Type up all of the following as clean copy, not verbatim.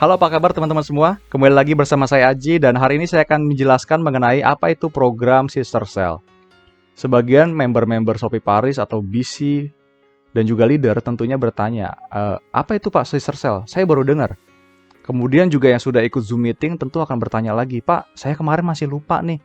Halo, apa kabar teman-teman semua? Kembali lagi bersama saya Aji dan hari ini saya akan menjelaskan mengenai apa itu program Sister Cell. Sebagian member-member Shopee Paris atau BC dan juga leader tentunya bertanya, apa itu Pak Sister Cell? Saya baru dengar. Kemudian juga yang sudah ikut Zoom meeting tentu akan bertanya lagi, Pak, saya kemarin masih lupa nih.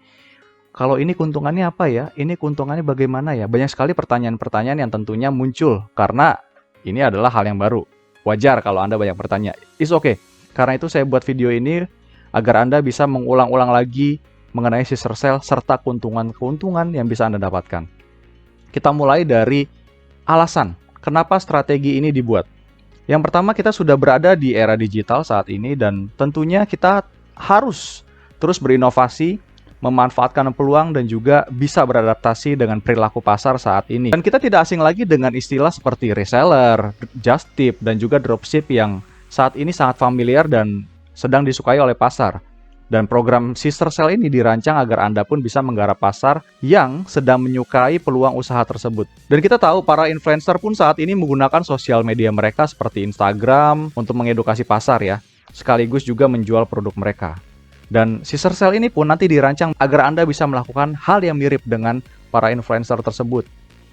Kalau ini keuntungannya apa ya? Ini keuntungannya bagaimana ya? Banyak sekali pertanyaan-pertanyaan yang tentunya muncul karena ini adalah hal yang baru. Wajar kalau Anda banyak bertanya. It's okay. Karena itu saya buat video ini agar Anda bisa mengulang-ulang lagi mengenai Sister Cell serta keuntungan-keuntungan yang bisa Anda dapatkan. Kita mulai dari alasan kenapa strategi ini dibuat. Yang pertama, kita sudah berada di era digital saat ini dan tentunya kita harus terus berinovasi, memanfaatkan peluang dan juga bisa beradaptasi dengan perilaku pasar saat ini. Dan kita tidak asing lagi dengan istilah seperti reseller, just tip, dan juga dropship yang saat ini sangat familiar dan sedang disukai oleh pasar. Dan program Sister Cell ini dirancang agar Anda pun bisa menggarap pasar yang sedang menyukai peluang usaha tersebut. Dan kita tahu para influencer pun saat ini menggunakan sosial media mereka seperti Instagram untuk mengedukasi pasar ya, sekaligus juga menjual produk mereka. Dan Sister Cell ini pun nanti dirancang agar Anda bisa melakukan hal yang mirip dengan para influencer tersebut.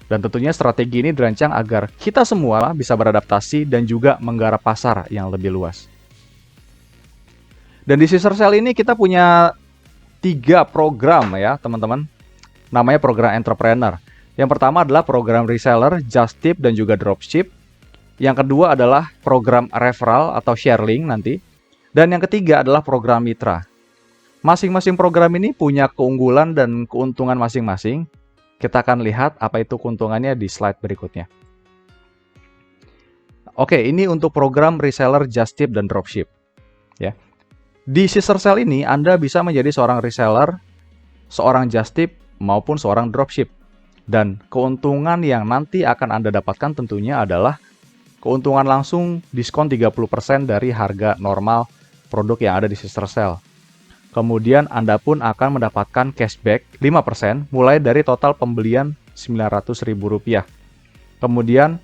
Dan tentunya strategi ini dirancang agar kita semua bisa beradaptasi dan juga menggarap pasar yang lebih luas. Dan di Sister Cell ini kita punya 3 program ya teman-teman. Namanya program entrepreneur. Yang pertama adalah program reseller, just tip, dan juga dropship. Yang kedua adalah program referral atau share link nanti. Dan yang ketiga adalah program mitra. Masing-masing program ini punya keunggulan dan keuntungan masing-masing. Kita akan lihat apa itu keuntungannya di slide berikutnya. Oke, ini untuk program reseller, just tip, dan dropship. Ya. Di Sister Cell ini, Anda bisa menjadi seorang reseller, seorang just tip, maupun seorang dropship. Dan keuntungan yang nanti akan Anda dapatkan tentunya adalah keuntungan langsung diskon 30% dari harga normal produk yang ada di Sister Cell. Kemudian Anda pun akan mendapatkan cashback 5% mulai dari total pembelian Rp900.000. Kemudian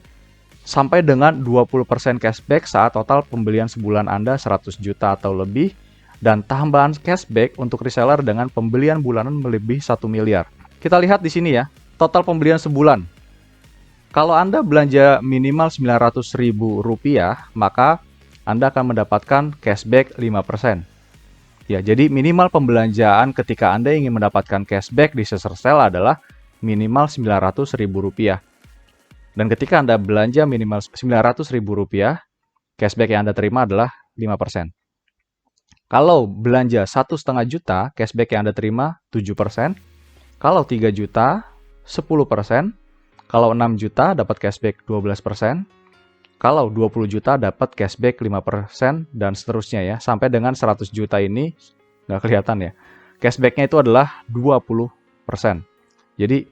sampai dengan 20% cashback saat total pembelian sebulan Anda 100 juta atau lebih. Dan tambahan cashback untuk reseller dengan pembelian bulanan melebihi 1 miliar. Kita lihat di sini ya, total pembelian sebulan. Kalau Anda belanja minimal Rp900.000, maka Anda akan mendapatkan cashback 5%. Ya, jadi minimal pembelanjaan ketika Anda ingin mendapatkan cashback di Sister Cell adalah minimal Rp900.000. Dan ketika Anda belanja minimal Rp900.000, cashback yang Anda terima adalah 5%. Kalau belanja 1,5 juta, cashback yang Anda terima 7%. Kalau 3 juta, 10%. Kalau 6 juta, dapat cashback 12%. Kalau 20 juta dapat cashback 5% dan seterusnya ya. Sampai dengan 100 juta ini nggak kelihatan ya. Cashbacknya itu adalah 20%. Jadi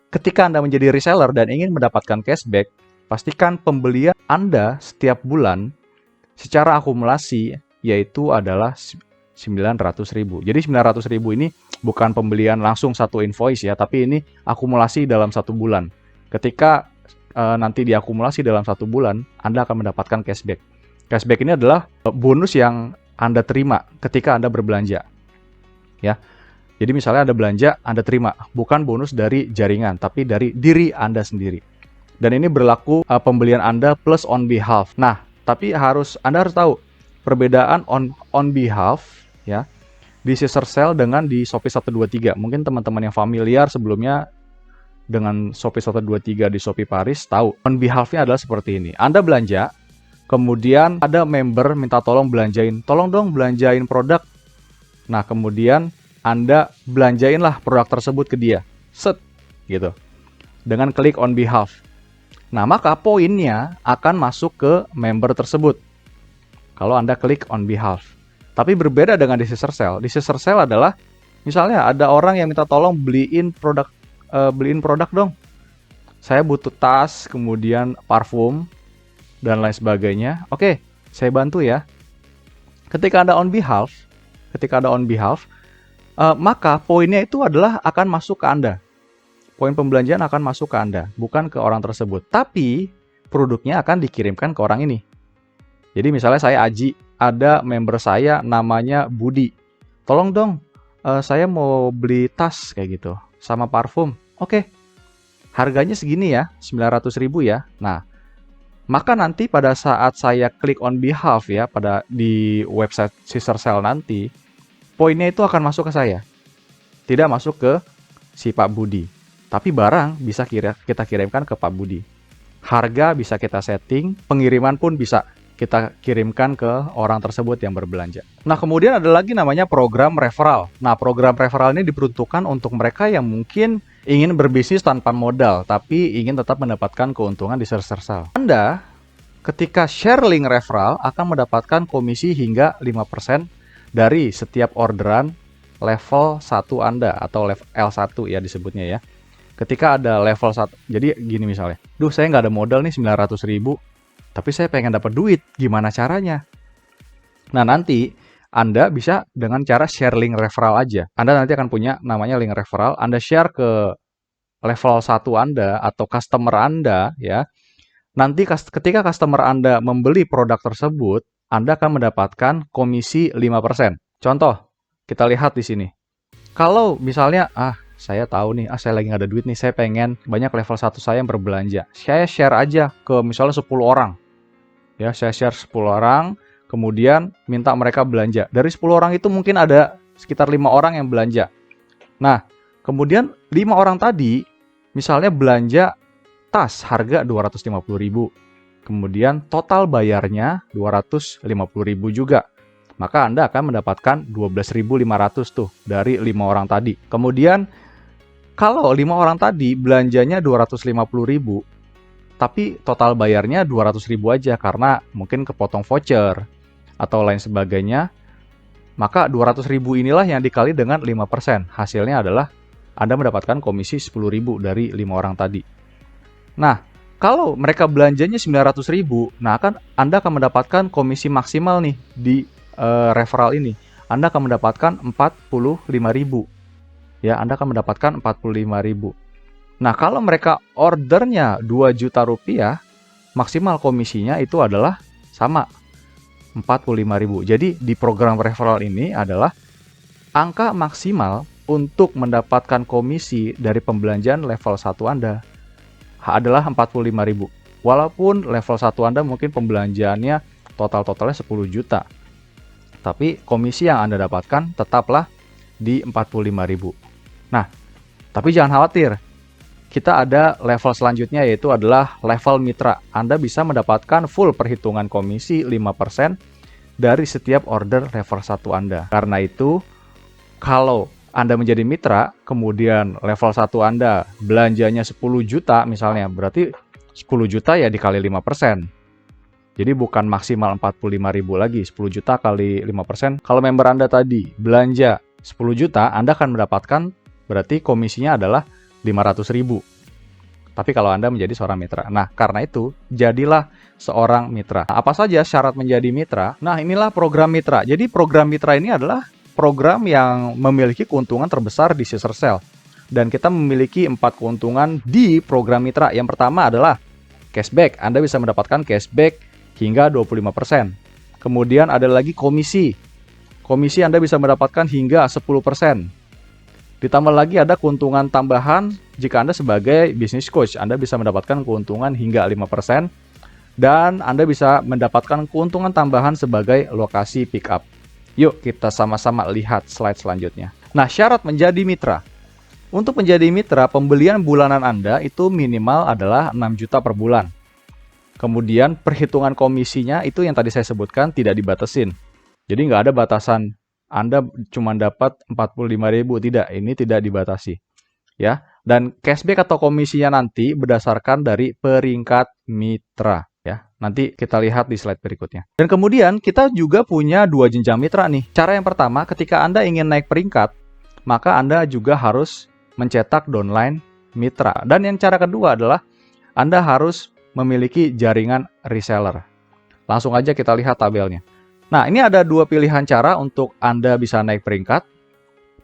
ketika Anda menjadi reseller dan ingin mendapatkan cashback, pastikan pembelian Anda setiap bulan secara akumulasi yaitu adalah 900.000. Jadi 900.000 ini bukan pembelian langsung satu invoice ya, tapi ini akumulasi dalam 1 bulan. Ketika nanti diakumulasi dalam 1 bulan, Anda akan mendapatkan cashback. Cashback ini adalah bonus yang Anda terima ketika Anda berbelanja. Ya. Jadi misalnya Anda belanja, Anda terima bukan bonus dari jaringan, tapi dari diri Anda sendiri. Dan ini berlaku pembelian Anda plus on behalf. Nah, tapi Anda harus tahu perbedaan on behalf ya di Sister Cell dengan di Shopee 123. Mungkin teman-teman yang familiar sebelumnya dengan Shopee 123 di Shopee Paris tahu on behalf-nya adalah seperti ini. Anda belanja, kemudian ada member minta tolong dong belanjain produk. Nah, kemudian Anda belanjainlah produk tersebut ke dia. Set, gitu. Dengan klik on behalf. Nah, maka poinnya akan masuk ke member tersebut. Kalau Anda klik on behalf. Tapi berbeda dengan di Sister Cell. Di Sister Cell adalah, misalnya ada orang yang minta tolong beliin produk dong. Saya butuh tas, kemudian parfum, dan lain sebagainya. Oke, saya bantu ya. Ketika Anda on behalf, maka poinnya itu adalah akan masuk ke Anda. Poin pembelanjaan akan masuk ke Anda, bukan ke orang tersebut. Tapi produknya akan dikirimkan ke orang ini. Jadi misalnya saya Aji ada member saya namanya Budi. Tolong dong, saya mau beli tas kayak gitu, sama parfum. Oke, harganya segini ya, 900.000 ya. Nah, maka nanti pada saat saya klik on behalf ya, di website Sister Cell nanti, poinnya itu akan masuk ke saya. Tidak masuk ke si Pak Budi. Tapi barang bisa kita kirimkan ke Pak Budi. Harga bisa kita setting, pengiriman pun bisa kita kirimkan ke orang tersebut yang berbelanja. Nah, kemudian ada lagi namanya program referral. Nah, program referral ini diperuntukkan untuk mereka yang mungkin ingin berbisnis tanpa modal, tapi ingin tetap mendapatkan keuntungan di Sister Cell. Anda, ketika share link referral, akan mendapatkan komisi hingga 5% dari setiap orderan level 1 Anda, atau level L1 ya disebutnya ya. Ketika ada level 1, jadi gini misalnya, duh saya nggak ada modal nih 900.000, tapi saya pengen dapat duit, gimana caranya? Nah, nanti Anda bisa dengan cara share link referral aja. Anda nanti akan punya namanya link referral, Anda share ke level 1 Anda atau customer Anda ya. Nanti ketika customer Anda membeli produk tersebut, Anda akan mendapatkan komisi 5%. Contoh, kita lihat di sini. Kalau misalnya, saya tahu nih, saya lagi nggak ada duit nih, saya pengen banyak level 1 saya yang berbelanja. Saya share aja ke misalnya 10 orang. Ya, saya share 10 orang, kemudian minta mereka belanja. Dari 10 orang itu mungkin ada sekitar 5 orang yang belanja. Nah, kemudian 5 orang tadi, misalnya belanja tas harga 250.000. Kemudian total bayarnya 250.000 juga. Maka Anda akan mendapatkan 12.500 tuh dari 5 orang tadi. Kemudian kalau 5 orang tadi belanjanya 250.000, tapi total bayarnya 200.000 aja karena mungkin kepotong voucher atau lain sebagainya, maka 200.000 inilah yang dikali dengan 5%. Hasilnya adalah Anda mendapatkan komisi 10.000 dari 5 orang tadi. Nah, kalau mereka belanjanya 900.000, nah Anda akan mendapatkan komisi maksimal nih di referral ini. Anda akan mendapatkan 45.000. Ya, Anda akan mendapatkan 45.000. Nah, kalau mereka ordernya 2 juta rupiah, maksimal komisinya itu adalah sama 45.000. Jadi di program referral ini adalah angka maksimal untuk mendapatkan komisi dari pembelanjaan level 1 Anda adalah 45.000. Walaupun level 1 Anda mungkin pembelanjaannya totalnya 10 juta. Tapi komisi yang Anda dapatkan tetaplah di 45.000. Nah, tapi jangan khawatir. Kita ada level selanjutnya, yaitu adalah level mitra. Anda bisa mendapatkan full perhitungan komisi 5% dari setiap order level 1 Anda. Karena itu, kalau Anda menjadi mitra, kemudian level 1 Anda belanjanya 10 juta misalnya, berarti 10 juta ya dikali 5%. Jadi bukan maksimal 45.000 lagi, 10 juta kali 5%. Kalau member Anda tadi belanja 10 juta, Anda akan mendapatkan berarti komisinya adalah 500.000. Tapi kalau Anda menjadi seorang mitra. Nah, karena itu, jadilah seorang mitra. Nah, apa saja syarat menjadi mitra? Nah, inilah program mitra. Jadi program mitra ini adalah program yang memiliki keuntungan terbesar di Sister Cell. Dan kita memiliki 4 keuntungan di program mitra. Yang pertama adalah cashback. Anda bisa mendapatkan cashback hingga 25%. Kemudian ada lagi komisi. Komisi Anda bisa mendapatkan hingga 10%. Ditambah lagi ada keuntungan tambahan jika Anda sebagai business coach. Anda bisa mendapatkan keuntungan hingga 5%. Dan Anda bisa mendapatkan keuntungan tambahan sebagai lokasi pick up. Yuk kita sama-sama lihat slide selanjutnya. Nah, syarat menjadi mitra. Untuk menjadi mitra, pembelian bulanan Anda itu minimal adalah 6 juta per bulan. Kemudian perhitungan komisinya itu yang tadi saya sebutkan tidak dibatasin. Jadi nggak ada batasan Anda cuma dapat 45.000, tidak, ini tidak dibatasi. Ya, dan cashback atau komisinya nanti berdasarkan dari peringkat mitra. Ya, nanti kita lihat di slide berikutnya. Dan kemudian kita juga punya 2 jenjang mitra nih. Cara yang pertama, ketika Anda ingin naik peringkat, maka Anda juga harus mencetak downline mitra. Dan yang cara kedua adalah Anda harus memiliki jaringan reseller. Langsung aja kita lihat tabelnya. Nah, ini ada 2 pilihan cara untuk Anda bisa naik peringkat.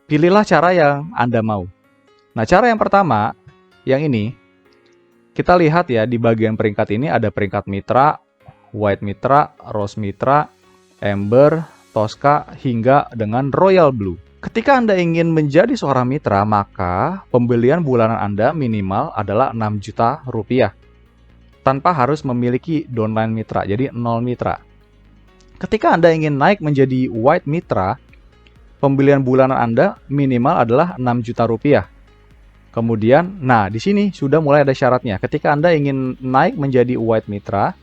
Pilihlah cara yang Anda mau. Nah, cara yang pertama, yang ini, kita lihat ya di bagian peringkat ini ada peringkat mitra, white mitra, rose mitra, Ember, Tosca, hingga dengan Royal Blue. Ketika Anda ingin menjadi seorang mitra, maka pembelian bulanan Anda minimal adalah 6 juta rupiah. Tanpa harus memiliki downline mitra, jadi 0 mitra. Ketika Anda ingin naik menjadi white mitra, pembelian bulanan Anda minimal adalah 6 juta rupiah. Kemudian, nah di sini sudah mulai ada syaratnya. Ketika Anda ingin naik menjadi white mitra,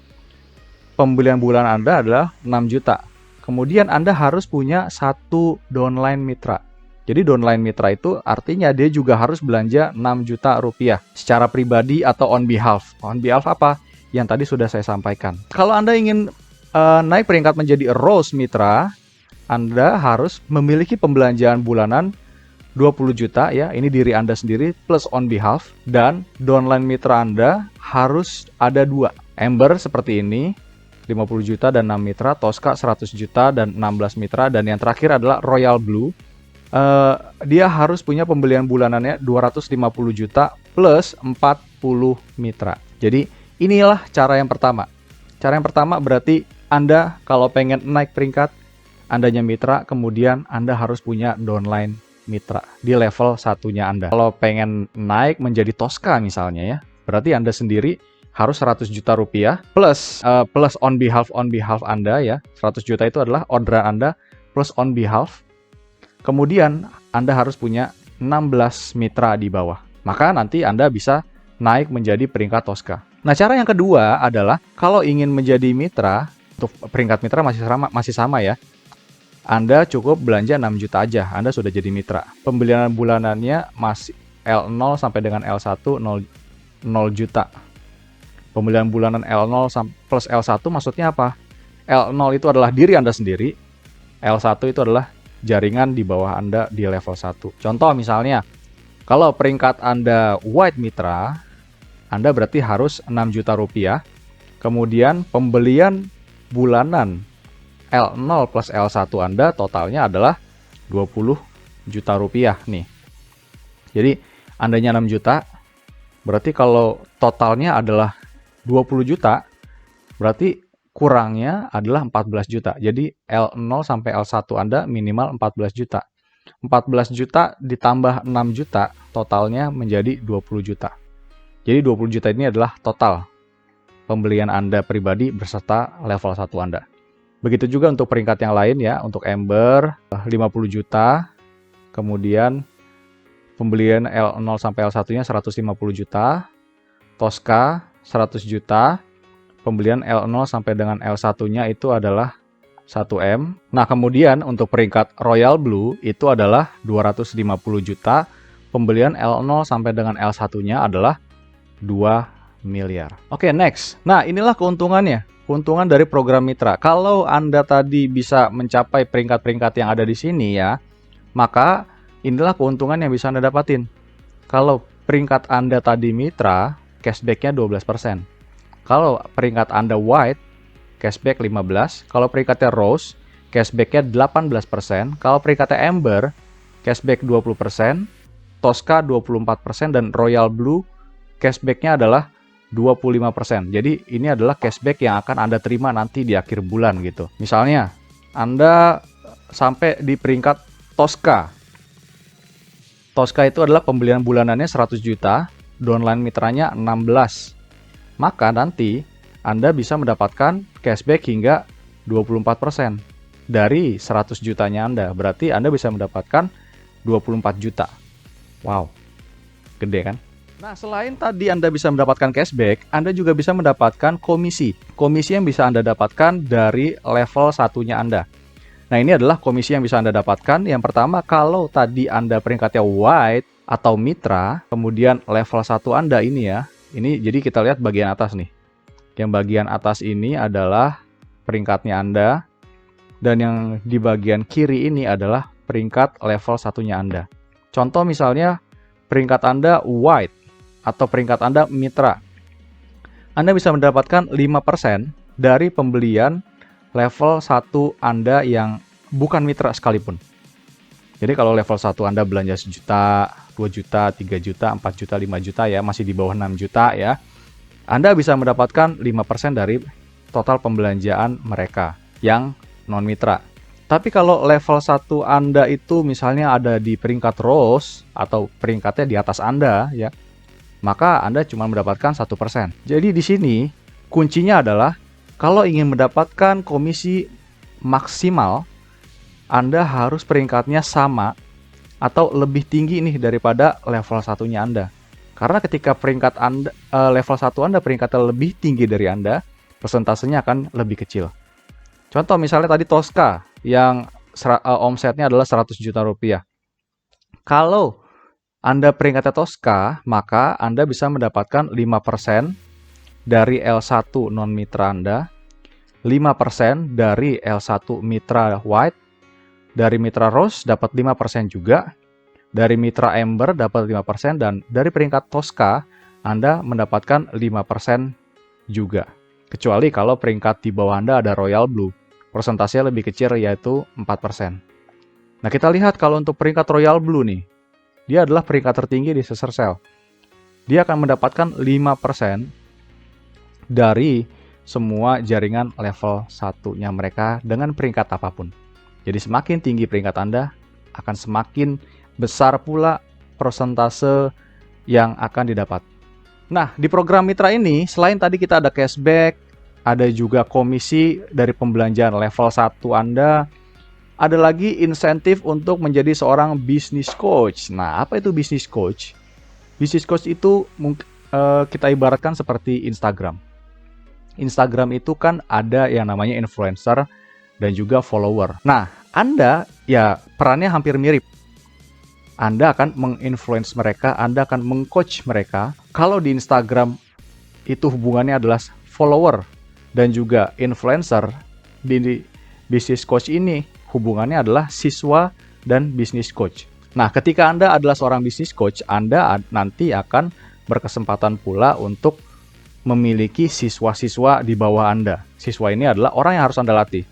pembelian bulanan Anda adalah 6 juta. Kemudian Anda harus punya satu downline mitra. Jadi downline mitra itu artinya dia juga harus belanja 6 juta rupiah secara pribadi atau on behalf. On behalf apa? Yang tadi sudah saya sampaikan. Kalau Anda ingin naik peringkat menjadi rose mitra, Anda harus memiliki pembelanjaan bulanan 20 juta ya. Ini diri Anda sendiri plus on behalf, dan downline mitra Anda harus ada 2. Ember seperti ini 50 juta dan 6 mitra, Tosca 100 juta dan 16 mitra, dan yang terakhir adalah Royal Blue. Dia harus punya pembelian bulanannya 250 juta plus 40 mitra. Jadi inilah cara yang pertama. Cara yang pertama berarti Anda kalau pengen naik peringkat, Andanya mitra, kemudian Anda harus punya downline mitra di level satunya Anda. Kalau pengen naik menjadi Tosca misalnya ya, berarti Anda sendiri harus 100 juta rupiah plus on behalf Anda ya. 100 juta itu adalah orderan Anda plus on behalf. Kemudian Anda harus punya 16 mitra di bawah. Maka nanti Anda bisa naik menjadi peringkat Tosca. Nah, cara yang kedua adalah kalau ingin menjadi mitra, untuk peringkat mitra masih sama ya. Anda cukup belanja 6 juta aja, Anda sudah jadi mitra. Pembelian bulanannya masih L0 sampai dengan L1 0 juta. Pembelian bulanan L0 plus L1 maksudnya apa? L0 itu adalah diri Anda sendiri, L1 itu adalah jaringan di bawah Anda di level 1. Contoh misalnya, kalau peringkat Anda white mitra, Anda berarti harus 6 juta rupiah. Kemudian pembelian bulanan L0 plus L1 Anda totalnya adalah 20 juta rupiah nih. Jadi Andanya 6 juta, berarti kalau totalnya adalah 20 juta, berarti kurangnya adalah 14 juta. Jadi L0 sampai L1 Anda minimal 14 juta. 14 juta ditambah 6 juta, totalnya menjadi 20 juta. Jadi 20 juta ini adalah total pembelian Anda pribadi beserta level 1 Anda. Begitu juga untuk peringkat yang lain ya, untuk Ember 50 juta, kemudian pembelian L0 sampai L1-nya 150 juta, Tosca 100 juta, pembelian L0 sampai dengan L1-nya itu adalah 1M. Nah, kemudian untuk peringkat Royal Blue itu adalah 250 juta, pembelian L0 sampai dengan L1-nya adalah 2 miliar. Oke, next. Nah, inilah keuntungannya. Keuntungan dari program mitra. Kalau Anda tadi bisa mencapai peringkat-peringkat yang ada di sini ya, maka inilah keuntungan yang bisa Anda dapatin. Kalau peringkat Anda tadi mitra, cashback-nya 12%. Kalau peringkat Anda white, cashback 15%. Kalau peringkatnya rose, cashback-nya 18%. Kalau peringkatnya amber, cashback 20%. Tosca 24%. Dan Royal Blue, cashback-nya adalah 25%. Jadi ini adalah cashback yang akan Anda terima nanti di akhir bulan gitu. Misalnya, Anda sampai di peringkat Tosca. Tosca itu adalah pembelian bulanannya 100 juta. Downline mitranya 16. Maka nanti Anda bisa mendapatkan cashback hingga 24% dari 100 jutanya Anda. Berarti Anda bisa mendapatkan 24 juta. Wow, gede kan? Nah, selain tadi Anda bisa mendapatkan cashback, Anda juga bisa mendapatkan komisi. Komisi yang bisa Anda dapatkan dari level satunya Anda. Nah, ini adalah komisi yang bisa Anda dapatkan. Yang pertama, kalau tadi Anda peringkatnya white atau mitra, kemudian level 1 Anda ini ya, ini jadi kita lihat bagian atas nih. Yang bagian atas ini adalah peringkatnya Anda, dan yang di bagian kiri ini adalah peringkat level satunya Anda. Contoh misalnya peringkat Anda white atau peringkat Anda mitra. Anda bisa mendapatkan 5% dari pembelian level 1 Anda yang bukan mitra sekalipun. Jadi kalau level 1 Anda belanja 1 juta, 2 juta, 3 juta, 4 juta, 5 juta ya, masih di bawah 6 juta ya, Anda bisa mendapatkan 5% dari total pembelanjaan mereka yang non-mitra. Tapi kalau level 1 Anda itu misalnya ada di peringkat Rose atau peringkatnya di atas Anda ya, maka Anda cuma mendapatkan 1%. Jadi di sini kuncinya adalah kalau ingin mendapatkan komisi maksimal, Anda harus peringkatnya sama atau lebih tinggi nih daripada level satunya Anda. Karena ketika peringkat Anda level 1 Anda peringkatnya lebih tinggi dari Anda, persentasenya akan lebih kecil. Contoh misalnya tadi Tosca yang omsetnya adalah 100 juta rupiah. Kalau Anda peringkatnya Tosca, maka Anda bisa mendapatkan 5% dari L1 non-mitra Anda, 5% dari L1 mitra White, dari mitra Rose dapat 5% juga, dari mitra Amber dapat 5%, dan dari peringkat Tosca Anda mendapatkan 5% juga. Kecuali kalau peringkat di bawah Anda ada Royal Blue, persentasenya lebih kecil yaitu 4%. Nah kita lihat kalau untuk peringkat Royal Blue nih, dia adalah peringkat tertinggi di Caesar Sale. Dia akan mendapatkan 5% dari semua jaringan level 1-nya mereka dengan peringkat apapun. Jadi semakin tinggi peringkat Anda, akan semakin besar pula persentase yang akan didapat. Nah, di program mitra ini, selain tadi kita ada cashback, ada juga komisi dari pembelanjaan level 1 Anda, ada lagi insentif untuk menjadi seorang business coach. Nah, apa itu business coach? Business coach itu kita ibaratkan seperti Instagram. Instagram itu kan ada yang namanya influencer dan juga follower. Nah, Anda ya perannya hampir mirip. Anda akan menginfluence mereka, Anda akan mengcoach mereka. Kalau di Instagram itu hubungannya adalah follower dan juga influencer, di business coach ini hubungannya adalah siswa dan business coach. Nah, ketika Anda adalah seorang business coach, Anda nanti akan berkesempatan pula untuk memiliki siswa-siswa di bawah Anda. Siswa ini adalah orang yang harus Anda latih.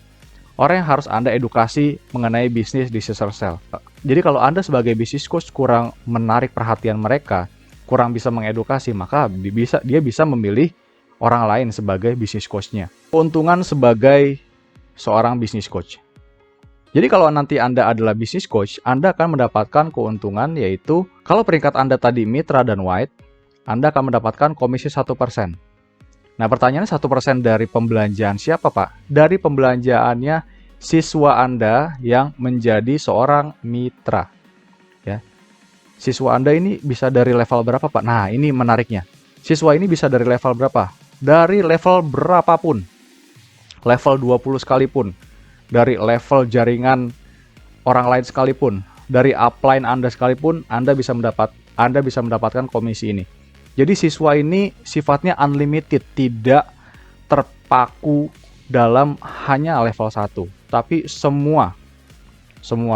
Orang yang harus Anda edukasi mengenai bisnis di Caesar Sale. Jadi kalau Anda sebagai business coach kurang menarik perhatian mereka, kurang bisa mengedukasi, maka dia bisa memilih orang lain sebagai business coach-nya. Keuntungan sebagai seorang business coach. Jadi kalau nanti Anda adalah business coach, Anda akan mendapatkan keuntungan yaitu kalau peringkat Anda tadi mitra dan white, Anda akan mendapatkan komisi 1%. Nah pertanyaannya 1% dari pembelanjaan siapa Pak? Dari pembelanjaannya siswa Anda yang menjadi seorang mitra. Ya. Siswa Anda ini bisa dari level berapa Pak? Nah ini menariknya. Siswa ini bisa dari level berapa? Dari level berapapun. Level 20 sekalipun. Dari level jaringan orang lain sekalipun. Dari upline Anda sekalipun, Anda bisa mendapatkan komisi ini. Jadi siswa ini sifatnya unlimited, tidak terpaku dalam hanya level 1, tapi semua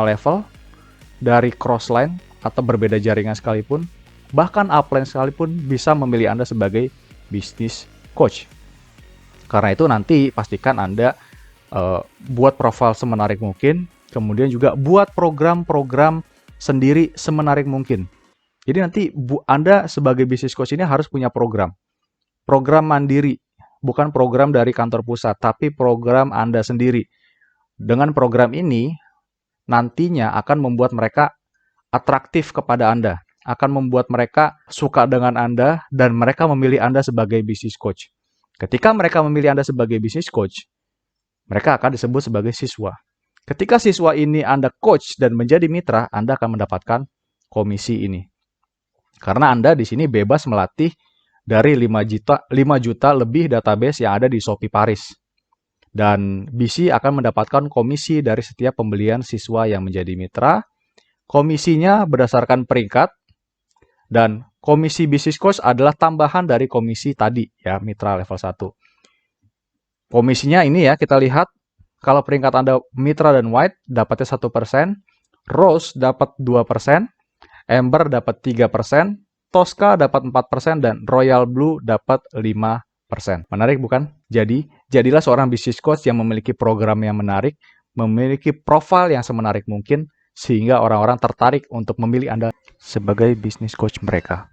level dari crossline atau berbeda jaringan sekalipun, bahkan upline sekalipun bisa memilih Anda sebagai business coach. Karena itu nanti pastikan Anda buat profil semenarik mungkin, kemudian juga buat program-program sendiri semenarik mungkin. Jadi nanti Anda sebagai business coach ini harus punya program mandiri, bukan program dari kantor pusat, tapi program Anda sendiri. Dengan program ini, nantinya akan membuat mereka atraktif kepada Anda, akan membuat mereka suka dengan Anda, dan mereka memilih Anda sebagai business coach. Ketika mereka memilih Anda sebagai business coach, mereka akan disebut sebagai siswa. Ketika siswa ini Anda coach dan menjadi mitra, Anda akan mendapatkan komisi ini. Karena Anda di sini bebas melatih dari 5 juta lebih database yang ada di Shopee Paris. Dan BC akan mendapatkan komisi dari setiap pembelian siswa yang menjadi mitra. Komisinya berdasarkan peringkat. Dan komisi business coach adalah tambahan dari komisi tadi, ya, mitra level 1. Komisinya ini ya, kita lihat. Kalau peringkat Anda mitra dan white, dapatnya 1%. Rose dapat 2%. Amber dapat 3%, Tosca dapat 4%, dan Royal Blue dapat 5%. Menarik bukan? Jadilah seorang business coach yang memiliki program yang menarik, memiliki profil yang semenarik mungkin, sehingga orang-orang tertarik untuk memilih Anda sebagai business coach mereka.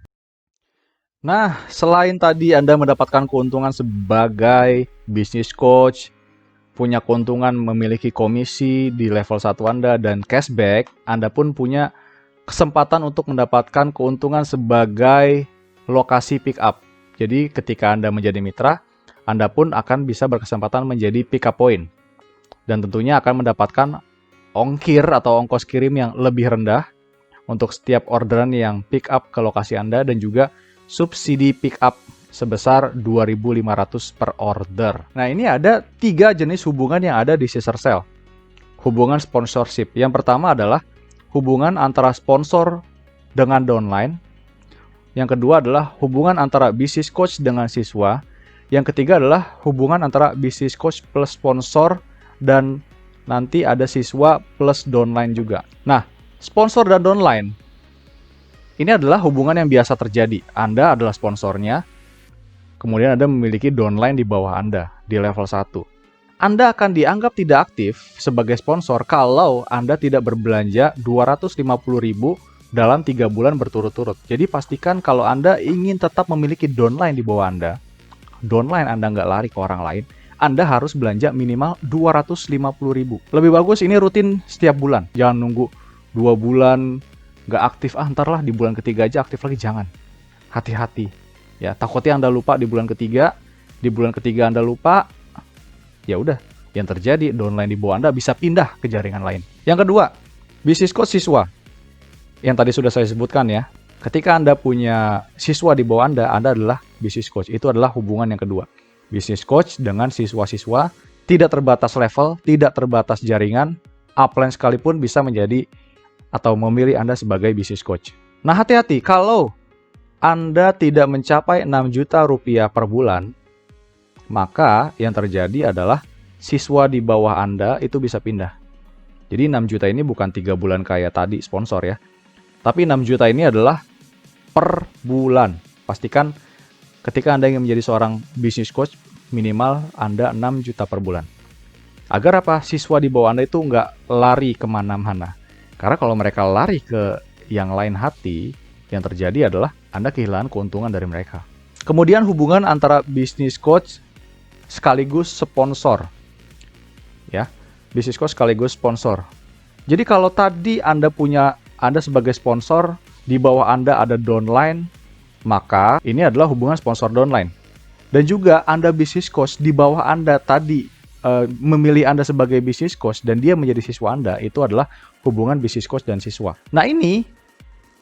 Nah, selain tadi Anda mendapatkan keuntungan sebagai business coach, punya keuntungan memiliki komisi di level 1 Anda dan cashback, Anda pun punya kesempatan untuk mendapatkan keuntungan sebagai lokasi pick up. Jadi ketika Anda menjadi mitra, Anda pun akan bisa berkesempatan menjadi pick up point. Dan tentunya akan mendapatkan ongkir atau ongkos kirim yang lebih rendah untuk setiap orderan yang pick up ke lokasi Anda, dan juga subsidi pick up sebesar 2.500 per order. Nah, ini ada 3 jenis hubungan yang ada di Caesar Sale. Hubungan sponsorship. Yang pertama adalah hubungan antara sponsor dengan downline. Yang kedua adalah hubungan antara business coach dengan siswa. Yang ketiga adalah hubungan antara business coach plus sponsor dan nanti ada siswa plus downline juga. Nah, sponsor dan downline ini adalah hubungan yang biasa terjadi. Anda adalah sponsornya, kemudian Anda memiliki downline di bawah Anda di level 1. Anda akan dianggap tidak aktif sebagai sponsor kalau Anda tidak berbelanja 250.000 dalam 3 bulan berturut-turut. Jadi pastikan kalau Anda ingin tetap memiliki downline di bawah Anda, downline Anda nggak lari ke orang lain, Anda harus belanja minimal 250.000. Lebih bagus ini rutin setiap bulan. Jangan nunggu 2 bulan nggak aktif, ntar lah di bulan ketiga aja aktif lagi. Jangan. Hati-hati. Ya, takutnya Anda lupa di bulan ketiga Anda lupa, ya udah, yang terjadi downline di bawah Anda bisa pindah ke jaringan lain. Yang kedua, business coach siswa. Yang tadi sudah saya sebutkan ya. Ketika Anda punya siswa di bawah Anda adalah business coach. Itu adalah hubungan yang kedua. Business coach dengan siswa-siswa, tidak terbatas level, tidak terbatas jaringan, upline sekalipun bisa menjadi atau memilih Anda sebagai business coach. Nah, hati-hati kalau Anda tidak mencapai 6 juta rupiah per bulan, maka yang terjadi adalah siswa di bawah Anda itu bisa pindah. Jadi 6 juta ini bukan 3 bulan kayak tadi sponsor ya. Tapi 6 juta ini adalah per bulan. Pastikan ketika Anda ingin menjadi seorang business coach, minimal Anda 6 juta per bulan. Agar apa? Siswa di bawah Anda itu nggak lari kemana-mana. Karena kalau mereka lari ke yang lain hati, yang terjadi adalah Anda kehilangan keuntungan dari mereka. Kemudian hubungan antara business coach sekaligus sponsor. Ya, business coach sekaligus sponsor. Jadi kalau tadi Anda sebagai sponsor, di bawah Anda ada downline, maka ini adalah hubungan sponsor downline. Dan juga Anda business coach, di bawah Anda tadi memilih Anda sebagai business coach dan dia menjadi siswa Anda, itu adalah hubungan business coach dan siswa. Nah, ini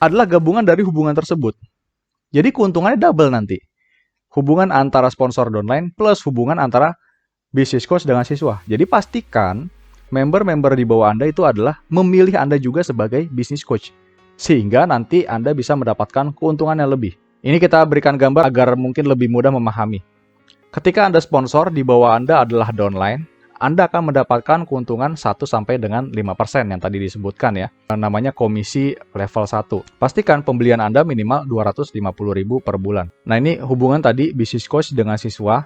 adalah gabungan dari hubungan tersebut. Jadi keuntungannya double nanti. Hubungan antara sponsor downline plus hubungan antara business coach dengan siswa. Jadi pastikan member-member di bawah Anda itu adalah memilih Anda juga sebagai business coach. Sehingga nanti Anda bisa mendapatkan keuntungan yang lebih. Ini kita berikan gambar agar mungkin lebih mudah memahami. Ketika Anda sponsor, di bawah Anda adalah downline, Anda akan mendapatkan keuntungan 1 sampai dengan 5% yang tadi disebutkan ya. Namanya komisi level 1. Pastikan pembelian Anda minimal 250.000 per bulan. Nah, ini hubungan tadi business coach dengan siswa.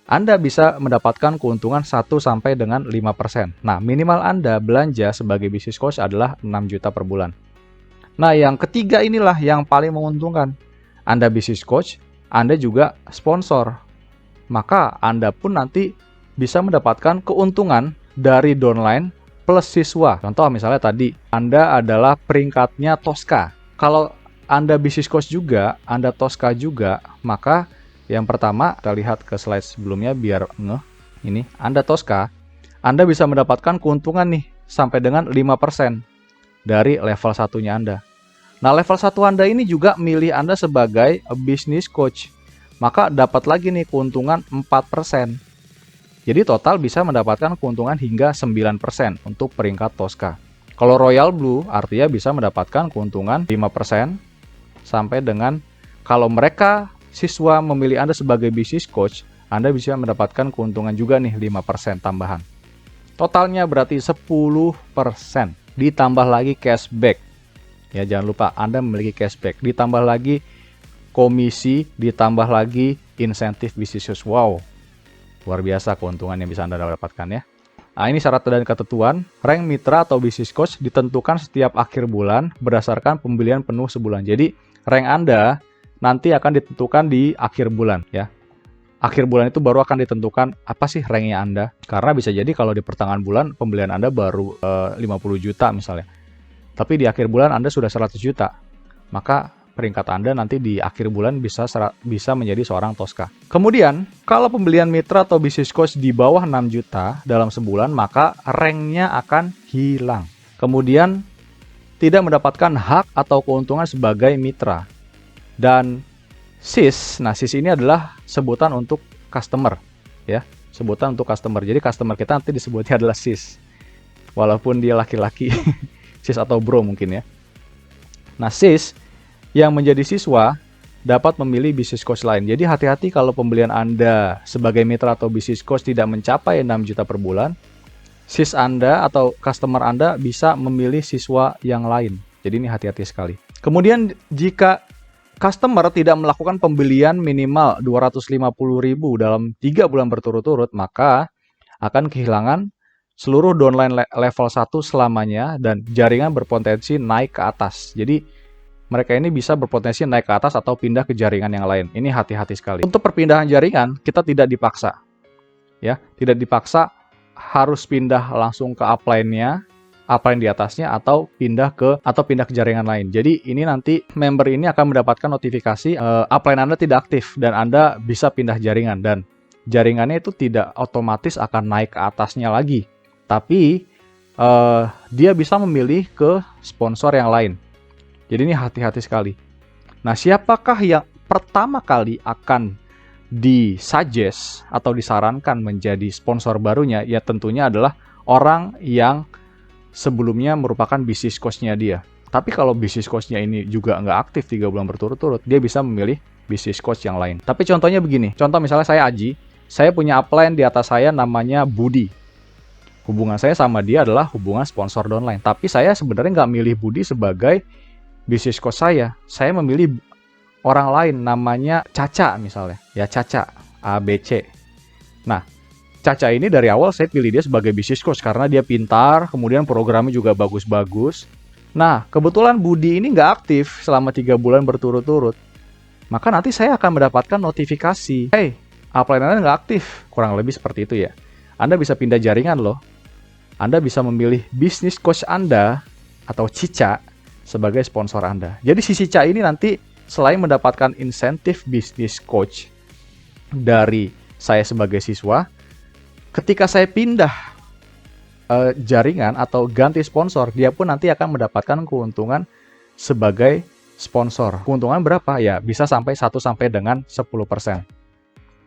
Anda bisa mendapatkan keuntungan 1 sampai dengan 5%. Nah, minimal Anda belanja sebagai business coach adalah 6 juta per bulan. Nah, yang ketiga inilah yang paling menguntungkan. Anda business coach, Anda juga sponsor. Maka Anda pun nanti bisa mendapatkan keuntungan dari downline plus siswa. Contoh misalnya tadi, Anda adalah peringkatnya Tosca. Kalau Anda business coach juga, Anda Tosca juga, maka yang pertama, kita lihat ke slide sebelumnya biar ngeh. Ini, Anda Tosca, Anda bisa mendapatkan keuntungan nih sampai dengan 5% dari level 1-nya Anda. Nah, level 1 Anda ini juga milih Anda sebagai business coach. Maka dapat lagi nih keuntungan 4%. Jadi total bisa mendapatkan keuntungan hingga 9% untuk peringkat Tosca. Kalau Royal Blue artinya bisa mendapatkan keuntungan 5% sampai dengan kalau mereka siswa memilih Anda sebagai business coach, Anda bisa mendapatkan keuntungan juga nih 5% tambahan. Totalnya berarti 10%. Ditambah lagi cashback. Ya, jangan lupa Anda memiliki cashback. Ditambah lagi komisi, ditambah lagi insentif bisnis. Wow, luar biasa keuntungan yang bisa Anda dapatkan ya. Nah, ini syarat dan ketentuan. Rank mitra atau business coach ditentukan setiap akhir bulan berdasarkan pembelian penuh sebulan. Jadi rank Anda nanti akan ditentukan di akhir bulan ya. akhir bulan itu baru akan ditentukan apa sih ranknya Anda. Karena bisa jadi kalau di pertengahan bulan pembelian Anda baru 50 juta misalnya. Tapi di akhir bulan Anda sudah 100 juta. Maka peringkat Anda nanti di akhir bulan bisa menjadi seorang Tosca. Kemudian, kalau pembelian mitra atau business coach di bawah 6 juta dalam sebulan, maka ranknya akan hilang. Kemudian, tidak mendapatkan hak atau keuntungan sebagai mitra. Dan SIS, nah SIS ini adalah sebutan untuk customer, ya, sebutan untuk customer. Jadi customer kita nanti disebutnya adalah SIS, walaupun dia laki-laki, SIS atau bro mungkin ya. Nah SIS yang menjadi siswa dapat memilih bisnis coach lain. Jadi hati-hati kalau pembelian Anda sebagai mitra atau bisnis coach tidak mencapai 6 juta per bulan, SIS Anda atau customer Anda bisa memilih siswa yang lain. Jadi ini hati-hati sekali. Kemudian jika customer tidak melakukan pembelian minimal 250.000 dalam 3 bulan berturut-turut, maka akan kehilangan seluruh downline level 1 selamanya dan jaringan berpotensi naik ke atas. Jadi mereka ini bisa berpotensi naik ke atas atau pindah ke jaringan yang lain. Ini hati-hati sekali. Untuk perpindahan jaringan, kita tidak dipaksa. Ya, tidak dipaksa harus pindah langsung ke upline-nya, upline di atasnya atau pindah ke jaringan lain. Jadi ini nanti member ini akan mendapatkan notifikasi upline Anda tidak aktif dan Anda bisa pindah jaringan dan jaringannya itu tidak otomatis akan naik ke atasnya lagi. Tapi dia bisa memilih ke sponsor yang lain. Jadi ini hati-hati sekali. Nah, siapakah yang pertama kali akan disuggest atau disarankan menjadi sponsor barunya? Ya tentunya adalah orang yang sebelumnya merupakan bisnis coach-nya dia. Tapi kalau bisnis coach-nya ini juga nggak aktif 3 bulan berturut-turut, dia bisa memilih bisnis coach yang lain. Tapi contohnya begini, contoh misalnya saya Aji, saya punya upline di atas saya namanya Budi. Hubungan saya sama dia adalah hubungan sponsor downline. Tapi saya sebenarnya nggak milih Budi sebagai bisnis coach saya memilih orang lain namanya Caca misalnya. Ya Caca, ABC. Nah, Caca ini dari awal saya pilih dia sebagai bisnis coach karena dia pintar, kemudian programnya juga bagus-bagus. Nah, kebetulan Budi ini nggak aktif selama 3 bulan berturut-turut. Maka nanti saya akan mendapatkan notifikasi. Hey, upline Anda nggak aktif. Kurang lebih seperti itu ya. Anda bisa pindah jaringan loh. Anda bisa memilih bisnis coach Anda atau Cica sebagai sponsor Anda. Jadi si Cica ini nanti selain mendapatkan insentif bisnis coach dari saya sebagai siswa, ketika saya pindah jaringan atau ganti sponsor, dia pun nanti akan mendapatkan keuntungan sebagai sponsor. Keuntungan berapa? Ya bisa sampai 1 sampai dengan 10%.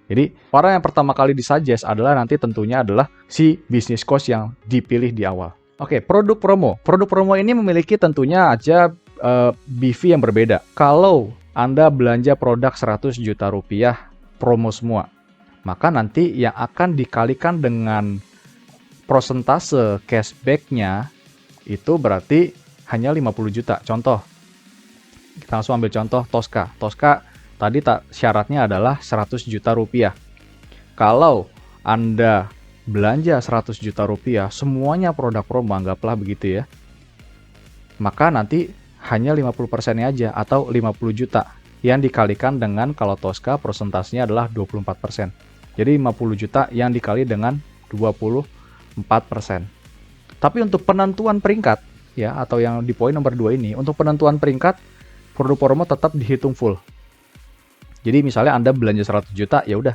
Jadi orang yang pertama kali disuggest adalah nanti tentunya adalah si bisnis coach yang dipilih di awal. Oke, produk promo. Produk promo ini memiliki tentunya aja BV yang berbeda. Kalau Anda belanja produk 100 juta rupiah promo semua, maka nanti yang akan dikalikan dengan persentase cashback-nya itu berarti hanya 50 juta. Contoh, kita langsung ambil contoh Tosca. Tosca tadi syaratnya adalah 100 juta rupiah. Kalau Anda belanja 100 juta rupiah, semuanya produk promo, anggaplah begitu ya. Maka nanti hanya 50%-nya aja atau 50 juta yang dikalikan dengan kalau Tosca persentasenya adalah 24%. Jadi 50 juta yang dikali dengan 24%. Tapi untuk penentuan peringkat ya atau yang di poin nomor 2 ini, untuk penentuan peringkat produk promo tetap dihitung full. Jadi misalnya Anda belanja 100 juta, ya udah.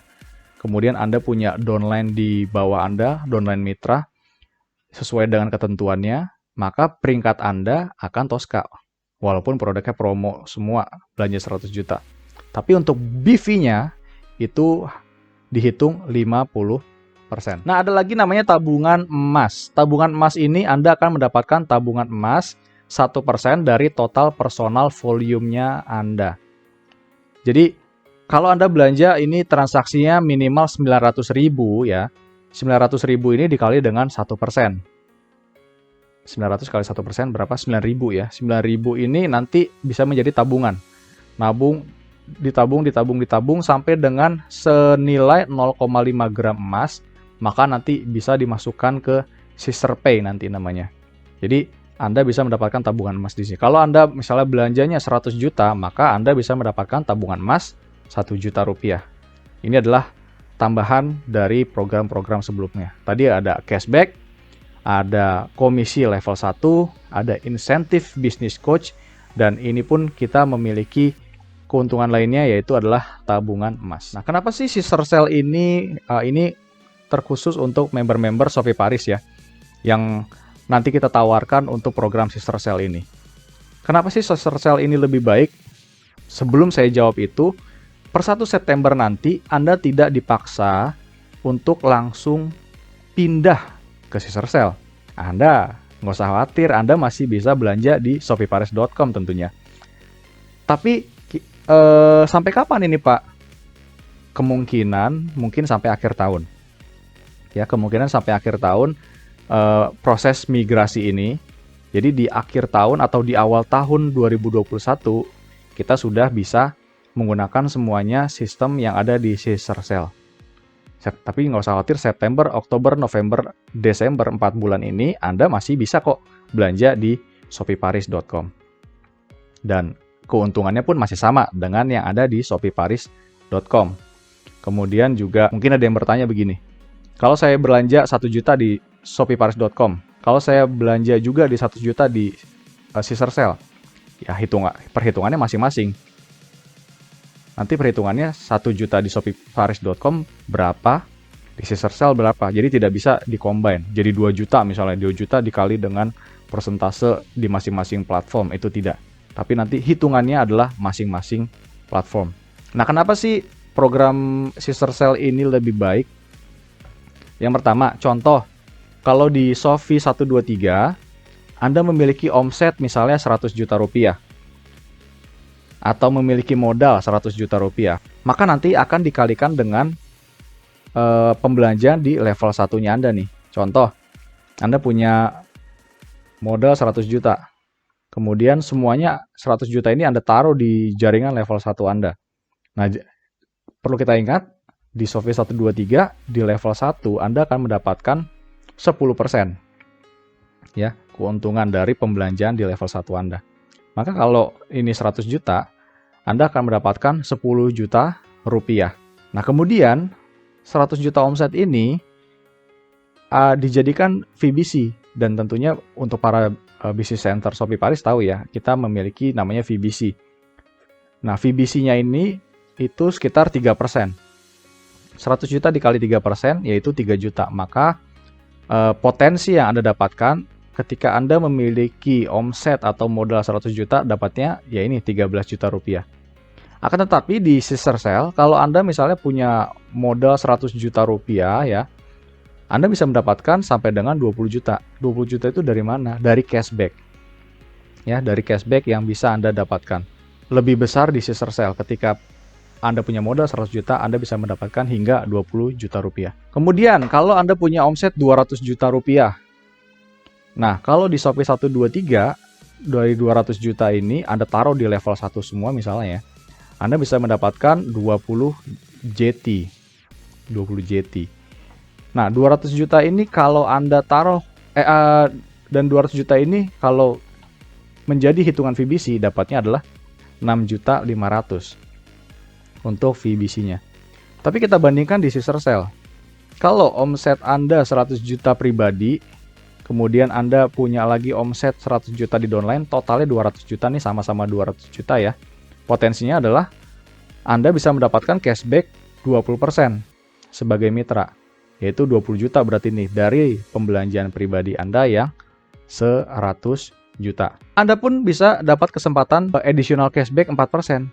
Kemudian Anda punya downline di bawah Anda, downline mitra, sesuai dengan ketentuannya, maka peringkat Anda akan Tosca. Walaupun produknya promo semua, belanja 100 juta. Tapi untuk BV-nya, itu dihitung 50%. Nah, ada lagi namanya tabungan emas. Tabungan emas ini Anda akan mendapatkan tabungan emas 1% dari total personal volume-nya Anda. Jadi, kalau Anda belanja ini transaksinya minimal 900.000 ya. 900.000 ini dikali dengan 1%. 900 kali 1% berapa? 9.000 ya. 9.000 ini nanti bisa menjadi tabungan. Ditabung sampai dengan senilai 0,5 gram emas. Maka nanti bisa dimasukkan ke sister pay nanti namanya. Jadi Anda bisa mendapatkan tabungan emas di sini. Kalau Anda misalnya belanjanya 100 juta, maka Anda bisa mendapatkan tabungan emas 1 juta rupiah. Ini adalah tambahan dari program-program sebelumnya. Tadi ada cashback, ada komisi level 1, ada insentif bisnis coach, dan ini pun kita memiliki keuntungan lainnya yaitu adalah tabungan emas. Nah, kenapa sih sister sale ini terkhusus untuk member-member Shopee Paris ya, yang nanti kita tawarkan untuk program sister sale ini? Kenapa sih sister sale ini lebih baik? Sebelum saya jawab itu, per 1 September nanti Anda tidak dipaksa untuk langsung pindah ke sister sale. Anda nggak usah khawatir, Anda masih bisa belanja di shopee-paris.com tentunya. Tapi sampai kapan ini Pak? Kemungkinan mungkin sampai akhir tahun. Ya, kemungkinan sampai akhir tahun proses migrasi ini. Jadi di akhir tahun atau di awal tahun 2021 kita sudah bisa menggunakan semuanya sistem yang ada di sister sale. Tapi nggak usah khawatir, September, Oktober, November, Desember 4 bulan ini Anda masih bisa kok belanja di shopee-paris.com. Dan keuntungannya pun masih sama dengan yang ada di shopee-paris.com. Kemudian juga mungkin ada yang bertanya begini, kalau saya belanja 1 juta di shopee-paris.com, kalau saya belanja juga di 1 juta di sister sale, ya perhitungannya masing-masing. Nanti perhitungannya 1 juta di shopee-paris.com berapa, di sister sale berapa. Jadi tidak bisa di-combine. Jadi 2 juta misalnya, 2 juta dikali dengan persentase di masing-masing platform, itu tidak. Tapi nanti hitungannya adalah masing-masing platform. Nah, kenapa sih program sister sale ini lebih baik? Yang pertama, contoh, kalau di Shopee 123, Anda memiliki omset misalnya 100 juta rupiah. Atau memiliki modal 100 juta rupiah, maka nanti akan dikalikan dengan pembelanjaan di level 1-nya Anda nih. Contoh, Anda punya modal 100 juta. Kemudian semuanya 100 juta ini Anda taruh di jaringan level 1 Anda. Nah, perlu kita ingat, di Shopee 123, di level 1 Anda akan mendapatkan 10% ya, keuntungan dari pembelanjaan di level 1 Anda. Maka kalau ini 100 juta, Anda akan mendapatkan 10 juta rupiah. Nah, kemudian 100 juta omset ini dijadikan VBC. Dan tentunya untuk para business center Shopee Paris tahu ya, kita memiliki namanya VBC. Nah, VBC-nya ini itu sekitar 3%. 100 juta dikali 3% yaitu 3 juta. Maka potensi yang Anda dapatkan ketika Anda memiliki omset atau modal 100 juta, dapatnya ya ini 13 juta rupiah. Akan tetapi di sister sale, kalau Anda misalnya punya modal 100 juta rupiah ya, Anda bisa mendapatkan sampai dengan 20 juta. 20 juta itu dari mana? Dari cashback. Ya, dari cashback yang bisa Anda dapatkan. Lebih besar di sister sale. Ketika Anda punya modal 100 juta, Anda bisa mendapatkan hingga 20 juta rupiah. Kemudian, kalau Anda punya omset 200 juta rupiah, nah, kalau di Shopee 123, dari 200 juta ini Anda taruh di level 1 semua misalnya ya, Anda bisa mendapatkan 20 JT. 20 JT. Nah, 200 juta ini kalau Anda taruh, dan 200 juta ini kalau menjadi hitungan VBC, dapatnya adalah 6.500.000 untuk VBC-nya. Tapi kita bandingkan di sister sale. Kalau omset Anda 100 juta pribadi, kemudian Anda punya lagi omset 100 juta di downline, totalnya 200 juta nih, sama-sama 200 juta ya. Potensinya adalah Anda bisa mendapatkan cashback 20% sebagai mitra, yaitu 20 juta berarti nih dari pembelanjaan pribadi Anda yang 100 juta. Anda pun bisa dapat kesempatan additional cashback 4%,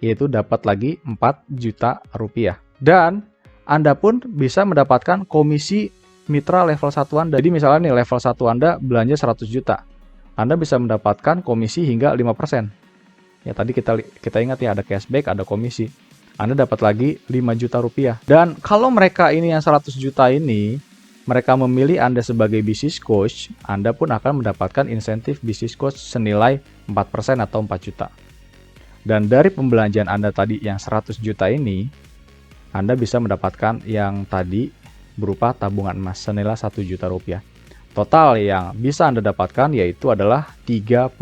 yaitu dapat lagi 4 juta rupiah. Dan Anda pun bisa mendapatkan komisi mitra level 1 Anda. Jadi misalnya nih level 1 Anda belanja 100 juta. Anda bisa mendapatkan komisi hingga 5%. Ya tadi kita ingat ya, ada cashback, ada komisi. Anda dapat lagi 5 juta rupiah. Dan kalau mereka ini yang 100 juta ini, mereka memilih Anda sebagai business coach, Anda pun akan mendapatkan insentif business coach senilai 4% atau 4 juta. Dan dari pembelanjaan Anda tadi yang 100 juta ini, Anda bisa mendapatkan yang tadi berupa tabungan emas senilai 1 juta rupiah. Total yang bisa Anda dapatkan yaitu adalah 34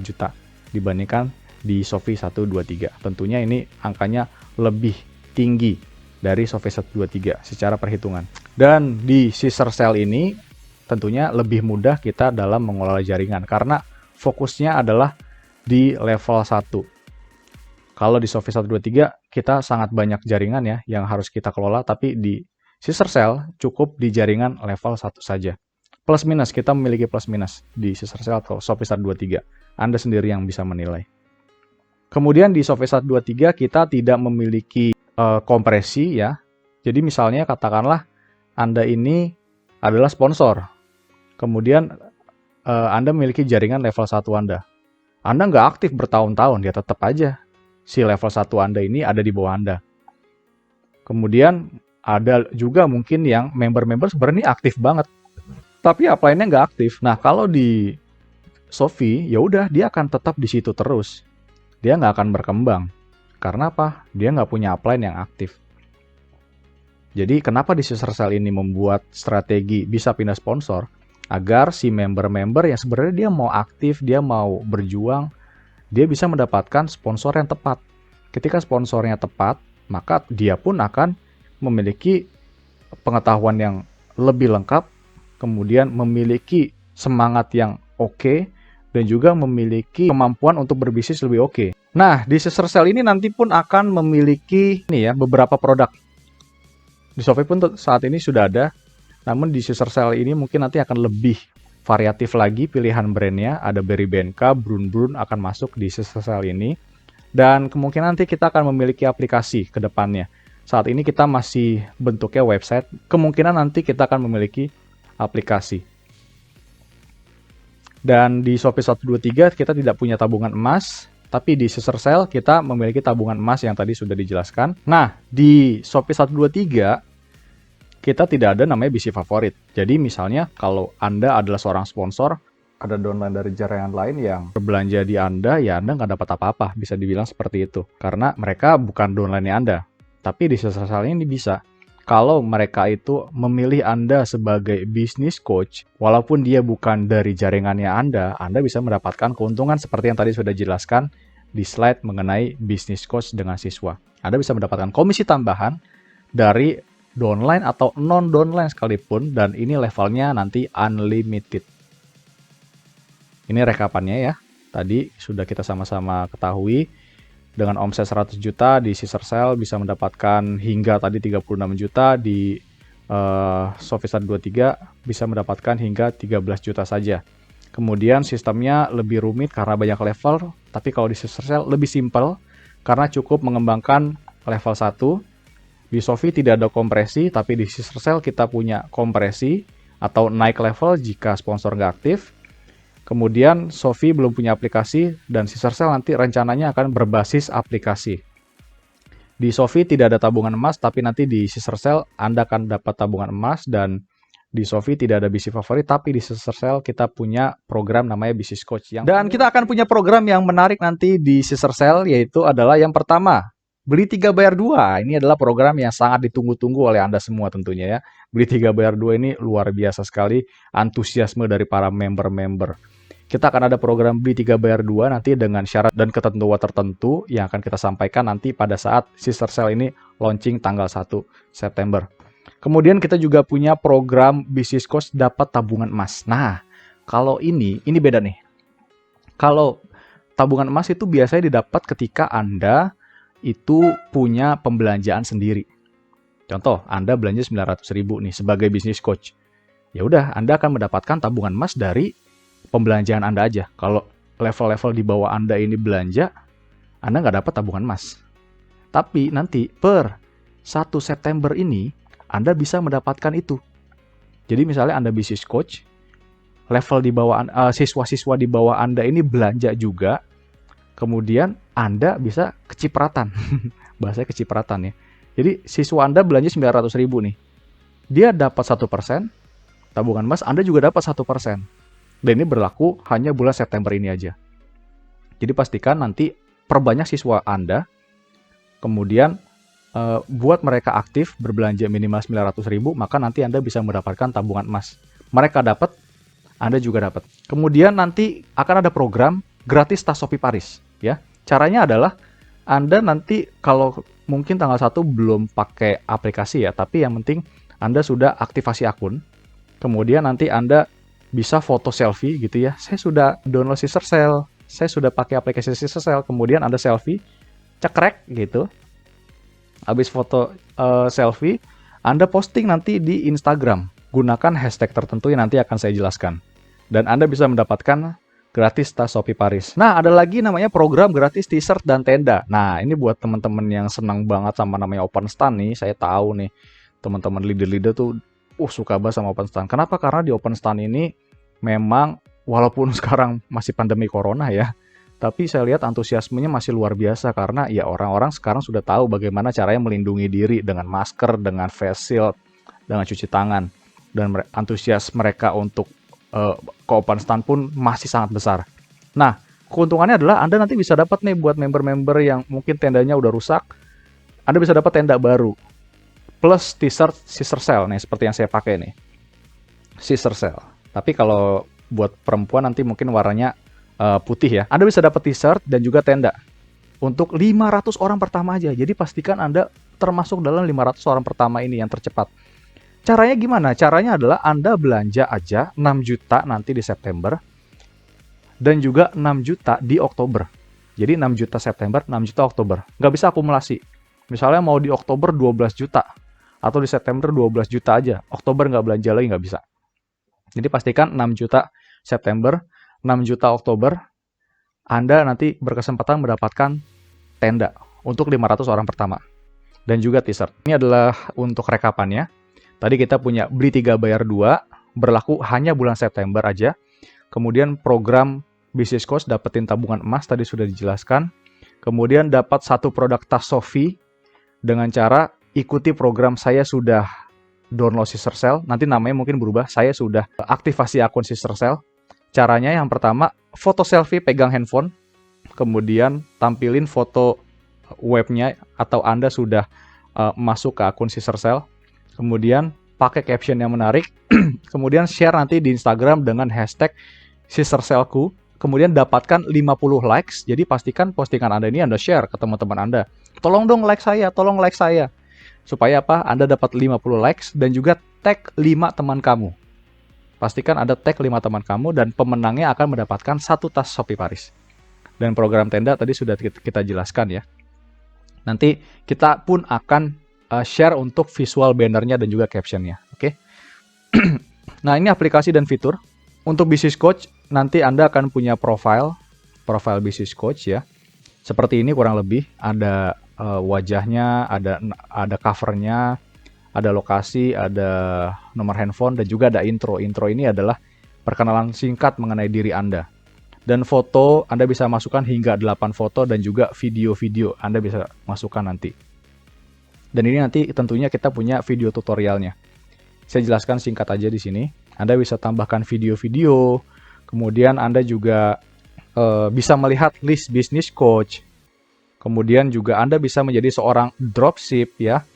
juta dibandingkan di Shopee 123. Tentunya ini angkanya lebih tinggi dari Shopee 123 secara perhitungan. Dan di scissor cell ini tentunya lebih mudah kita dalam mengelola jaringan karena fokusnya adalah di level 1. Kalau di Shopee 123 kita sangat banyak jaringan ya yang harus kita kelola, tapi di scissor cell cukup di jaringan level 1 saja. Plus minus, kita memiliki plus minus di scissor cell atau Shopee 123. Anda sendiri yang bisa menilai. Kemudian di Shopee 123 kita tidak memiliki kompresi ya. Jadi misalnya katakanlah Anda ini adalah sponsor. Kemudian Anda memiliki jaringan level 1 Anda. Anda nggak aktif bertahun-tahun, ya tetap aja si level 1 Anda ini ada di bawah Anda. Kemudian ada juga mungkin yang member-member sebenarnya aktif banget, tapi upline-nya nggak aktif. Nah, kalau di Shopee, ya udah dia akan tetap di situ terus. Dia nggak akan berkembang. Karena apa? Dia nggak punya upline yang aktif. Jadi kenapa di scissor cell ini membuat strategi bisa pindah sponsor? Agar si member-member yang sebenarnya dia mau aktif, dia mau berjuang, dia bisa mendapatkan sponsor yang tepat. Ketika sponsornya tepat, maka dia pun akan memiliki pengetahuan yang lebih lengkap, kemudian memiliki semangat yang oke, dan juga memiliki kemampuan untuk berbisnis lebih oke. Nah, di scissor cell ini nanti pun akan memiliki beberapa produk. Di Shopee pun saat ini sudah ada, namun di scissor cell ini mungkin nanti akan lebih variatif lagi pilihan brandnya. Ada Berry BNK, Brun akan masuk di scissor cell ini. Dan kemungkinan nanti kita akan memiliki aplikasi ke depannya. Saat ini kita masih bentuknya website, kemungkinan nanti kita akan memiliki aplikasi. Dan di Shopee 123 kita tidak punya tabungan emas, tapi di scissor cell kita memiliki tabungan emas yang tadi sudah dijelaskan. Nah, di Shopee 123 kita tidak ada namanya BC favorit. Jadi misalnya kalau Anda adalah seorang sponsor, ada downline dari jaringan lain yang berbelanja di Anda, ya Anda nggak dapat apa-apa, bisa dibilang seperti itu. Karena mereka bukan downline Anda. Tapi di scissor cell ini bisa. Kalau mereka itu memilih Anda sebagai business coach, walaupun dia bukan dari jaringannya Anda bisa mendapatkan keuntungan seperti yang tadi sudah dijelaskan di slide mengenai business coach dengan siswa. Anda bisa mendapatkan komisi tambahan dari downline atau non-downline sekalipun, dan ini levelnya nanti unlimited. Ini rekapannya ya. Tadi sudah kita sama-sama ketahui. Dengan omset 100 juta di scissor cell bisa mendapatkan hingga tadi 36 juta, di Shopee 123 bisa mendapatkan hingga 13 juta saja. Kemudian sistemnya lebih rumit karena banyak level, tapi kalau di scissor cell lebih simpel karena cukup mengembangkan level 1. Di Shopee tidak ada kompresi, tapi di scissor cell kita punya kompresi atau naik level jika sponsor nggak aktif. Kemudian Shopee belum punya aplikasi, dan scissor cell nanti rencananya akan berbasis aplikasi. Di Shopee tidak ada tabungan emas, tapi nanti di scissor cell Anda akan dapat tabungan emas, dan di Shopee tidak ada BC favorit, tapi di scissor cell kita punya program namanya Business Coach. Dan kita akan punya program yang menarik nanti di scissor cell, yaitu adalah yang pertama, beli 3 bayar 2. Ini adalah program yang sangat ditunggu-tunggu oleh Anda semua tentunya ya. Beli 3 bayar 2 ini luar biasa sekali antusiasme dari para member-member. Kita akan ada program beli 3 bayar 2 nanti dengan syarat dan ketentuan tertentu yang akan kita sampaikan nanti pada saat scissor cell ini launching tanggal 1 September. Kemudian kita juga punya program Business Coach dapat tabungan emas. Nah, kalau ini beda nih. Kalau tabungan emas itu biasanya didapat ketika Anda itu punya pembelanjaan sendiri. Contoh, Anda belanja 900.000 nih sebagai business coach. Ya udah, Anda akan mendapatkan tabungan emas dari pembelanjaan Anda aja. Kalau level-level di bawah Anda ini belanja, Anda nggak dapat tabungan emas. Tapi nanti per 1 September ini, Anda bisa mendapatkan itu. Jadi misalnya Anda business coach, level di bawah siswa-siswa di bawah Anda ini belanja juga, kemudian Anda bisa kecipratan. Bahasanya kecipratan ya. Jadi siswa Anda belanja 900.000 nih. Dia dapat 1%, tabungan emas Anda juga dapat 1%. Dan ini berlaku hanya bulan September ini aja. Jadi pastikan nanti perbanyak siswa Anda, kemudian buat mereka aktif berbelanja minimal 900.000, maka nanti Anda bisa mendapatkan tabungan emas. Mereka dapat, Anda juga dapat. Kemudian nanti akan ada program gratis tas Shopee Paris. Ya, caranya adalah Anda nanti kalau mungkin tanggal 1 belum pakai aplikasi ya, tapi yang penting Anda sudah aktivasi akun. Kemudian nanti Anda bisa foto selfie gitu ya. Saya sudah download Sistercell, saya sudah pakai aplikasi Sistercell. Kemudian Anda selfie, cekrek gitu. Habis foto selfie, Anda posting nanti di Instagram. Gunakan hashtag tertentu yang nanti akan saya jelaskan. Dan Anda bisa mendapatkan gratis tas Shopee Paris. Nah, ada lagi namanya program gratis t-shirt dan tenda. Nah, ini buat teman-teman yang senang banget sama namanya open stand nih. Saya tahu nih, teman-teman leader-leader tuh suka banget sama open stand. Kenapa? Karena di open stand ini memang walaupun sekarang masih pandemi corona ya, tapi saya lihat antusiasmenya masih luar biasa karena ya orang-orang sekarang sudah tahu bagaimana caranya melindungi diri dengan masker, dengan face shield, dengan cuci tangan. Dan antusias mereka untuk ke open stand pun masih sangat besar. Nah, keuntungannya adalah Anda nanti bisa dapat nih buat member-member yang mungkin tendanya udah rusak, Anda bisa dapat tenda baru. Plus t-shirt Sistercell nih, seperti yang saya pakai nih. Sistercell. Tapi kalau buat perempuan nanti mungkin warnanya putih ya. Anda bisa dapat t-shirt dan juga tenda. Untuk 500 orang pertama aja. Jadi pastikan Anda termasuk dalam 500 orang pertama ini yang tercepat. Caranya gimana? Caranya adalah Anda belanja aja 6 juta nanti di September. Dan juga 6 juta di Oktober. Jadi 6 juta September, 6 juta Oktober. Nggak bisa akumulasi. Misalnya mau di Oktober 12 juta. Atau di September 12 juta aja. Oktober nggak belanja lagi, nggak bisa. Jadi pastikan 6 juta September, 6 juta Oktober. Anda nanti berkesempatan mendapatkan tenda untuk 500 orang pertama. Dan juga t-shirt. Ini adalah untuk rekapannya. Tadi kita punya beli 3 bayar 2, berlaku hanya bulan September aja. Kemudian program Business Coach dapetin tabungan emas, tadi sudah dijelaskan. Kemudian dapat 1 produk tas Shopee dengan cara ikuti program saya sudah download Sistercell. Nanti namanya mungkin berubah, saya sudah aktivasi akun Sistercell. Caranya yang pertama, foto selfie pegang handphone. Kemudian tampilin foto webnya atau Anda sudah masuk ke akun Sistercell. Kemudian pakai caption yang menarik, kemudian share nanti di Instagram dengan hashtag Sistercellku, kemudian dapatkan 50 likes, jadi pastikan postingan Anda ini Anda share ke teman-teman Anda. Tolong dong like saya, tolong like saya. Supaya apa? Anda dapat 50 likes dan juga tag 5 teman kamu. Pastikan Anda tag 5 teman kamu dan pemenangnya akan mendapatkan 1 tas Shopee Paris. Dan program tenda tadi sudah kita jelaskan ya. Nanti kita pun akan share untuk visual bannernya dan juga captionnya, oke? Nah, ini aplikasi dan fitur. Untuk Business Coach, nanti Anda akan punya profile Business Coach ya. Seperti ini kurang lebih, ada wajahnya, ada covernya, ada lokasi, ada nomor handphone, dan juga ada intro. Intro ini adalah perkenalan singkat mengenai diri Anda. Dan foto, Anda bisa masukkan hingga 8 foto dan juga video-video Anda bisa masukkan nanti. Dan ini nanti tentunya kita punya video tutorialnya. Saya jelaskan singkat aja di sini. Anda bisa tambahkan video-video. Kemudian Anda juga bisa melihat list Business Coach. Kemudian juga Anda bisa menjadi seorang dropship ya.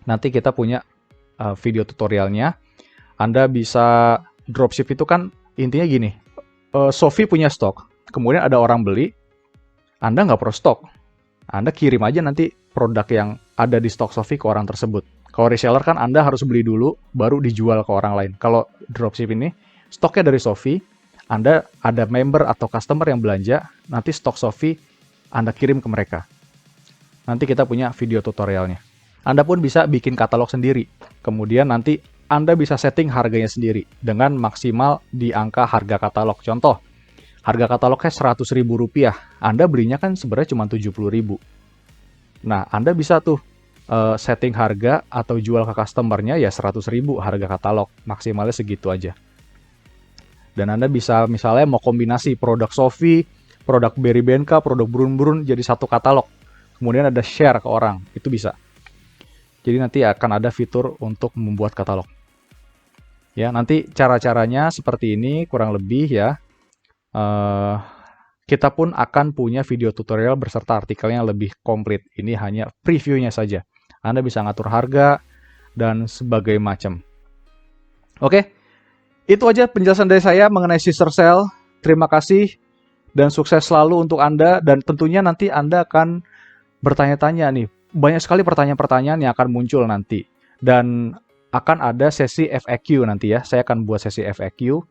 Nanti kita punya video tutorialnya. Anda bisa dropship itu kan intinya gini. Shopee punya stok. Kemudian ada orang beli. Anda nggak perlu stok. Anda kirim aja nanti produk yang ada di stok Shopee ke orang tersebut. Kalau reseller kan Anda harus beli dulu, baru dijual ke orang lain. Kalau dropship ini, stoknya dari Shopee, Anda ada member atau customer yang belanja, nanti stok Shopee Anda kirim ke mereka. Nanti kita punya video tutorialnya. Anda pun bisa bikin katalog sendiri. Kemudian nanti Anda bisa setting harganya sendiri dengan maksimal di angka harga katalog. Contoh, harga katalognya Rp100.000. Anda belinya kan sebenarnya cuma Rp70.000. Nah, Anda bisa tuh setting harga atau jual ke customernya ya 100.000 harga katalog. Maksimalnya segitu aja. Dan Anda bisa misalnya mau kombinasi produk Shopee, produk Berry BNK, produk Brun-Brun jadi satu katalog. Kemudian ada share ke orang. Itu bisa. Jadi nanti akan ada fitur untuk membuat katalog. Ya, nanti cara-caranya seperti ini kurang lebih ya. Kita pun akan punya video tutorial beserta artikelnya lebih komplit. Ini hanya previewnya saja. Anda bisa ngatur harga dan sebagainya macam. Oke, itu aja penjelasan dari saya mengenai Sistercell. Terima kasih dan sukses selalu untuk Anda. Dan tentunya nanti Anda akan bertanya-tanya nih, banyak sekali pertanyaan-pertanyaan yang akan muncul nanti. Dan akan ada sesi FAQ nanti ya. Saya akan buat sesi FAQ,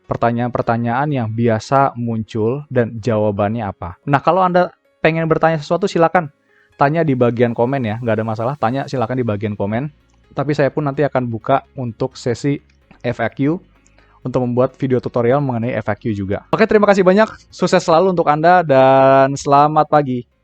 pertanyaan-pertanyaan yang biasa muncul dan jawabannya apa. Nah, kalau Anda pengen bertanya sesuatu, silakan tanya di bagian komen ya. Nggak ada masalah, tanya silakan di bagian komen. Tapi saya pun nanti akan buka untuk sesi FAQ untuk membuat video tutorial mengenai FAQ juga. Oke, terima kasih banyak. Sukses selalu untuk Anda dan selamat pagi.